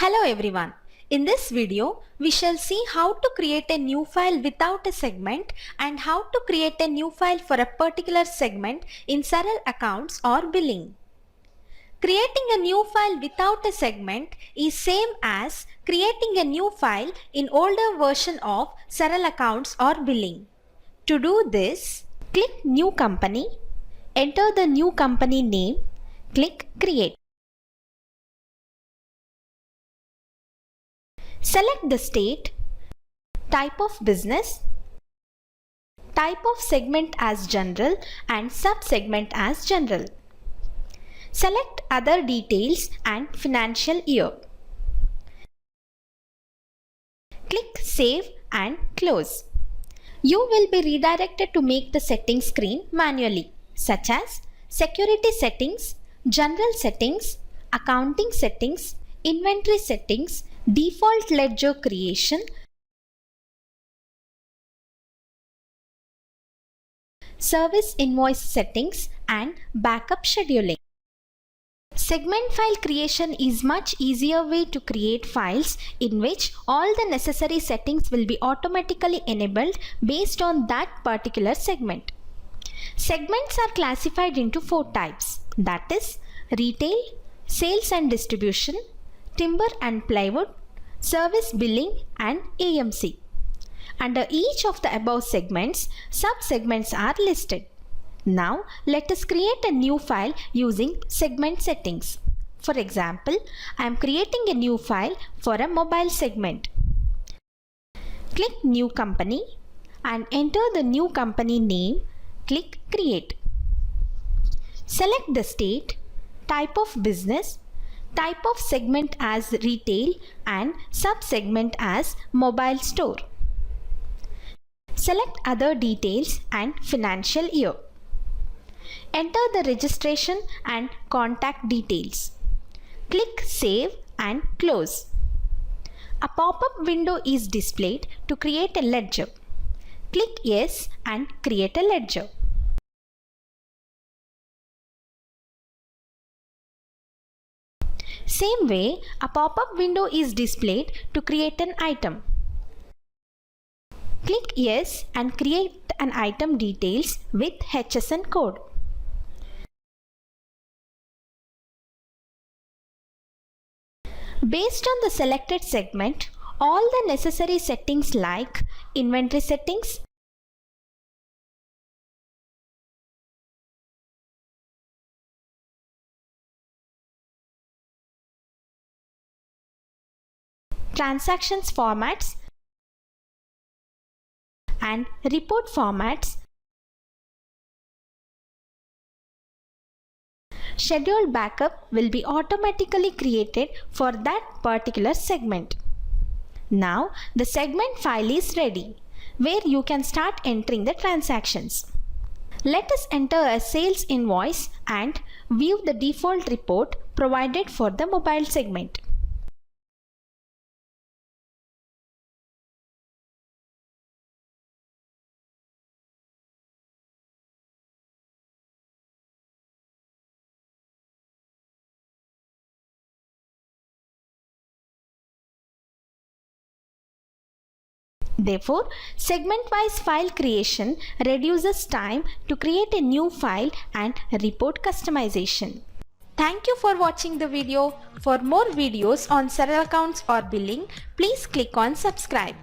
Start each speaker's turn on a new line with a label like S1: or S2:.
S1: Hello everyone. In this video, we shall see how to create a new file without a segment and how to create a new file for a particular segment in Saral Accounts or Billing. Creating a new file without a segment is same as creating a new file in older version of Saral Accounts or Billing. To do this, click New Company, enter the new company name, click Create. Select the state, type of business, type of segment as general and sub-segment as general. Select other details and financial year. Click Save and Close. You will be redirected to make the settings screen manually, such as Security Settings, General Settings, Accounting Settings, Inventory Settings, Default Ledger Creation, Service Invoice Settings and Backup Scheduling. Segment file creation is much easier way to create files in which all the necessary settings will be automatically enabled based on that particular segment. Segments are classified into 4 types, that is retail, sales and distribution, timber and plywood, service billing and AMC. Under each of the above segments, sub-segments are listed. Now let us create a new file using segment settings. For example, I am creating a new file for a mobile segment. Click New Company and enter the new company name. Click Create. Select the state, type of business, type of segment as retail and sub-segment as mobile store. Select other details and financial year. Enter the registration and contact details. Click Save and Close. A pop-up window is displayed to create a ledger. Click Yes and create a ledger. Same way, a pop-up window is displayed to create an item. Click Yes and create an item details with HSN code. Based on the selected segment, all the necessary settings like inventory settings, transactions formats and report formats, scheduled backup will be automatically created for that particular segment. Now the segment file is ready, where you can start entering the transactions. Let us enter a sales invoice and view the default report provided for the mobile segment. Therefore, segment-wise file creation reduces time to create a new file and report customization. Thank you for watching the video. For more videos on Saral Accounts or Billing, please click on subscribe.